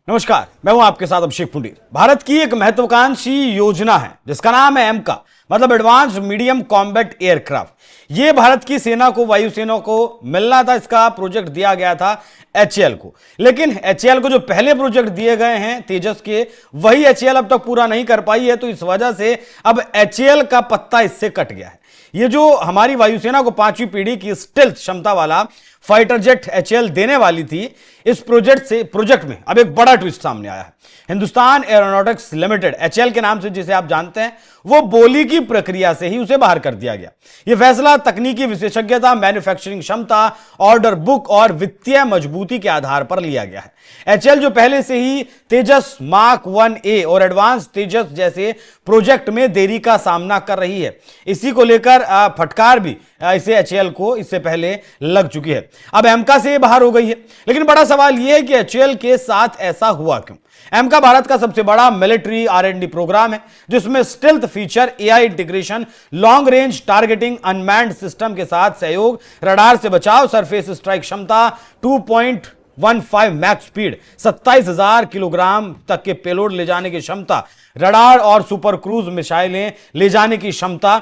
नमस्कार, मैं हूं आपके साथ अभिषेक पुंडीर। भारत की एक महत्वाकांक्षी योजना है जिसका नाम है एमका, मतलब एडवांस मीडियम कॉम्बैट एयरक्राफ्ट। ये भारत की सेना को, वायुसेना को मिलना था। इसका प्रोजेक्ट दिया गया था एचएएल को, लेकिन एचएएल को जो पहले प्रोजेक्ट दिए गए हैं तेजस के, वही एचएएल अब तक पूरा नहीं कर पाई है। तो इस वजह से अब एचएएल का पत्ता इससे कट गया है। ये जो हमारी वायुसेना को 5वीं पीढ़ी की स्टेल्थ क्षमता वाला फाइटर जेट एचएएल देने वाली थी, इस प्रोजेक्ट में अब एक बड़ा ट्विस्ट सामने आया है। हिंदुस्तान एरोनॉटिक्स लिमिटेड, एचएएल के नाम से जिसे आप जानते हैं, वो बोली की प्रक्रिया से ही उसे बाहर कर दिया गया। यह फैसला तकनीकी विशेषज्ञता, मैन्युफैक्चरिंग क्षमता, ऑर्डर बुक और वित्तीय मजबूती के आधार पर लिया गया है। एचएएल जो पहले से ही तेजस मार्क 1A और एडवांस तेजस जैसे प्रोजेक्ट में देरी का सामना कर रही है, इसी को लेकर फटकार भी इसे एचएएल को इससे पहले लग चुकी है। अब एमका से बाहर हो गई है, लेकिन बड़ा सवाल यह है कि एचएएल के साथ ऐसा हुआ क्यों। एमका भारत का सबसे बड़ा मिलिट्री R&D प्रोग्राम है, जिसमें stealth feature, AI integration, long range targeting, unmanned system के साथ सहयोग, रडार से बचाव, सरफेस स्ट्राइक क्षमता, 2.15 मैक्स स्पीड, 27,000 किलोग्राम तक के पेलोड ले जाने की क्षमता, रडार और सुपर क्रूज मिसाइलें ले जाने की क्षमता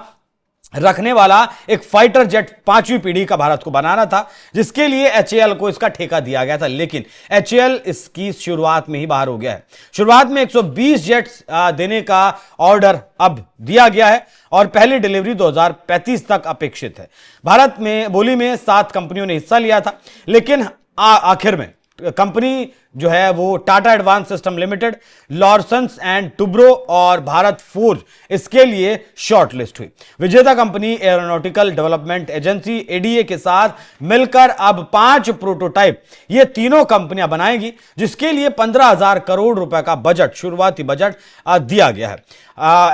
रखने वाला एक फाइटर जेट 5वीं पीढ़ी का भारत को बनाना था, जिसके लिए एचएएल को इसका ठेका दिया गया था। लेकिन एचएएल इसकी शुरुआत में ही बाहर हो गया है। शुरुआत में 120 जेट्स देने का ऑर्डर अब दिया गया है और पहली डिलीवरी 2035 तक अपेक्षित है। भारत में बोली में 7 कंपनियों ने हिस्सा लिया था, लेकिन आखिर में कंपनी जो है वो Tata advance system limited, Larsen and Toubro और भारत फोर्ज इसके लिए शॉर्टलिस्ट हुई। विजेता company aeronautical development agency ADA के साथ मिलकर अब 5 प्रोटोटाइप ये तीनों कंपनियां बनाएंगी, जिसके लिए 15,000 करोड़ रुपए का बजट, शुरुआती बजट दिया गया है।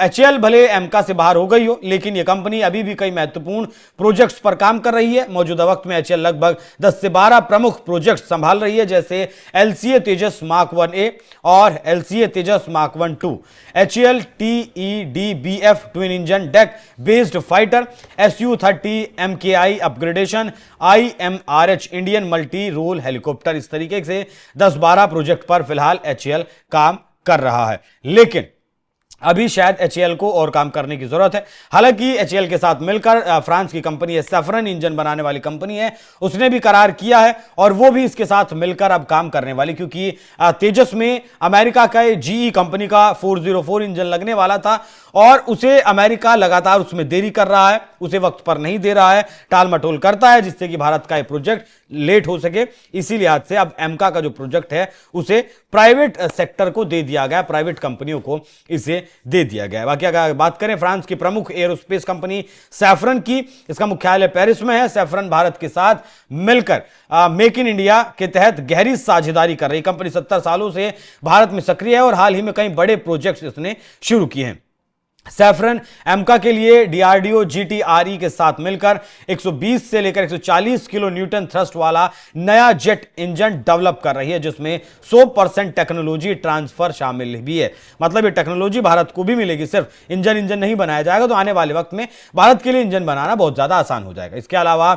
एचएएल भले एमका से बाहर हो गई हो, लेकिन यह कंपनी अभी भी कई महत्वपूर्ण प्रोजेक्ट्स पर काम कर रही है। मौजूदा वक्त में एचएएल लगभग 10 से 12 प्रमुख प्रोजेक्ट संभाल रही है, जैसे एलसीए तेजस मार्क 1A और LCA Tejas mark 1-2, HAL TEDBF twin engine deck based fighter, SU-30 MKI upgradation, IMRH Indian multi role helicopter. इस तरीके से 10-12 प्रोजेक्ट पर फिलहाल एचएएल काम कर रहा है, लेकिन अभी शायद एचएएल को और काम करने की जरूरत है। हालांकि एचएएल के साथ मिलकर फ्रांस की कंपनी है, सैफरन इंजन बनाने वाली कंपनी है, उसने भी करार किया है और वो भी इसके साथ मिलकर अब काम करने वाली, क्योंकि तेजस में अमेरिका का जीई कंपनी का 404 इंजन लगने वाला था और उसे अमेरिका लगातार उसमें देरी कर रहा है, उसे वक्त पर नहीं दे रहा है, टाल मटोल करता है, जिससे कि भारत का यह प्रोजेक्ट लेट हो सके। इसी लिहाज से अब एमका का जो प्रोजेक्ट है उसे प्राइवेट सेक्टर को दे दिया गया, प्राइवेट कंपनियों को इसे दे दिया गया है। बाकी अगर बात करें फ्रांस की प्रमुख एरोस्पेस कंपनी सैफरन की, इसका मुख्यालय पेरिस में है। सैफरन भारत के साथ मिलकर मेक इन इंडिया के तहत गहरी साझेदारी कर रही कंपनी 70 सालों से भारत में सक्रिय है और हाल ही में कई बड़े प्रोजेक्ट्स इसने शुरू किए हैं। सैफरन एमका के लिए डीआरडीओ जीटीआरई के साथ मिलकर 120 से लेकर 140 किलो न्यूटन थ्रस्ट वाला नया जेट इंजन डेवलप कर रही है, जिसमें 100% टेक्नोलॉजी ट्रांसफर शामिल भी है। मतलब ये टेक्नोलॉजी भारत को भी मिलेगी, सिर्फ इंजन नहीं बनाया जाएगा। तो आने वाले वक्त में भारत के लिए इंजन बनाना बहुत ज्यादा आसान हो जाएगा। इसके अलावा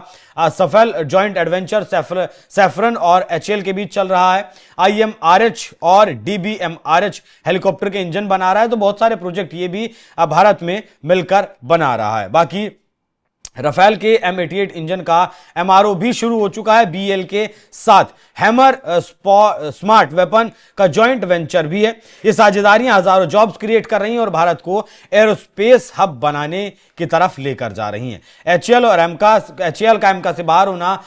सफल जॉइंट एडवेंचर सैफरन और एचएएल के बीच चल रहा है। IMRH और DBMRH हेलीकॉप्टर के इंजन बना रहा है। तो बहुत सारे प्रोजेक्ट ये भी भारत में मिलकर बना रहा है। बाकी राफेल के M88 इंजन का MRO भी शुरू हो चुका है। BEL के साथ हैमर स्मार्ट वेपन का जॉइंट वेंचर भी है। ये साझेदारियां हजारों जॉब्स क्रिएट कर रही हैं और भारत को एरोस्पेस हब बनाने की तरफ लेकर जा रही हैं। एचएएल का एमका से बाहर होना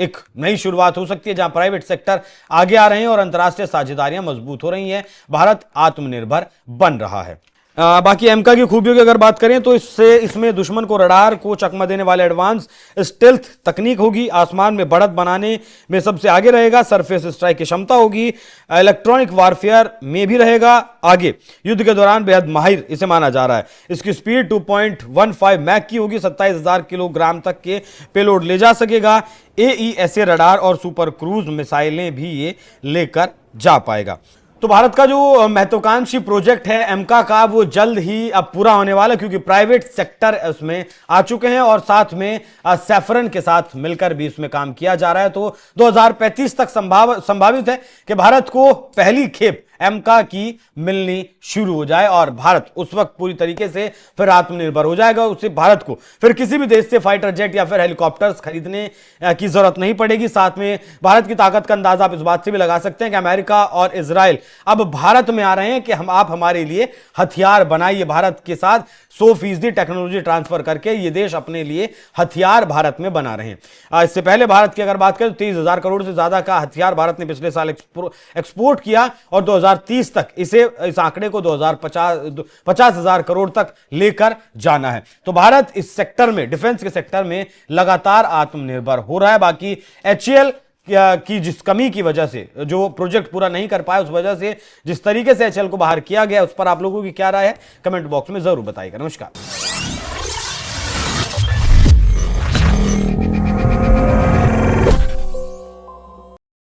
एक नई शुरुआत हो सकती है, जहां प्राइवेट सेक्टर आगे आ रहे हैं और अंतर्राष्ट्रीय साझेदारियां मजबूत हो रही हैं। भारत आत्मनिर्भर बन रहा है। बाकी एमका की खूबियों की अगर बात करें तो इसमें दुश्मन को रडार को चकमा देने वाले एडवांस स्टेल्थ तकनीक होगी, आसमान में बढ़त बनाने में सबसे आगे रहेगा, सरफेस स्ट्राइक की क्षमता होगी, इलेक्ट्रॉनिक वारफेयर में भी रहेगा आगे, युद्ध के दौरान बेहद माहिर इसे माना जा रहा है। इसकी स्पीड 2.15 मैक की होगी, 27,000 किलोग्राम तक के पेलोड ले जा सकेगा। AESA रडार और सुपर क्रूज मिसाइलें भी ये लेकर जा पाएगा। तो भारत का जो महत्वाकांक्षी प्रोजेक्ट है एमका का, वो जल्द ही अब पूरा होने वाला है, क्योंकि प्राइवेट सेक्टर उसमें आ चुके हैं और साथ में सैफरन के साथ मिलकर भी इसमें काम किया जा रहा है। तो 2035 तक संभावित है कि भारत को पहली खेप एमका की मिलनी शुरू हो जाए और भारत उस वक्त पूरी तरीके से फिर आत्मनिर्भर हो जाएगा। उसे भारत को फिर किसी भी देश से फाइटर जेट या फिर हेलीकॉप्टर्स खरीदने की जरूरत नहीं पड़ेगी। साथ में भारत की ताकत का अंदाजा आप इस बात से भी लगा सकते हैं कि अमेरिका और इजराइल अब भारत में आ रहे हैं कि आप हमारे लिए हथियार बनाइए। भारत के साथ 100% टेक्नोलॉजी ट्रांसफर करके ये देश अपने लिए हथियार भारत में बना रहे हैं। इससे पहले भारत की अगर बात करें तो 30,000 करोड़ से ज्यादा का हथियार भारत ने पिछले साल एक्सपोर्ट किया और 2030 तक इस आंकड़े को 50,000 करोड़ तक लेकर जाना है। तो भारत इस सेक्टर में, डिफेंस के सेक्टर में लगातार आत्मनिर्भर हो रहा है। बाकी HAL की जिस कमी की वजह से जो प्रोजेक्ट पूरा नहीं कर पाया, उस वजह से जिस तरीके से HAL को बाहर किया गया, उस पर आप लोगों की क्या राय है कमेंट बॉक्स में जरूर बताइएगा। नमस्कार।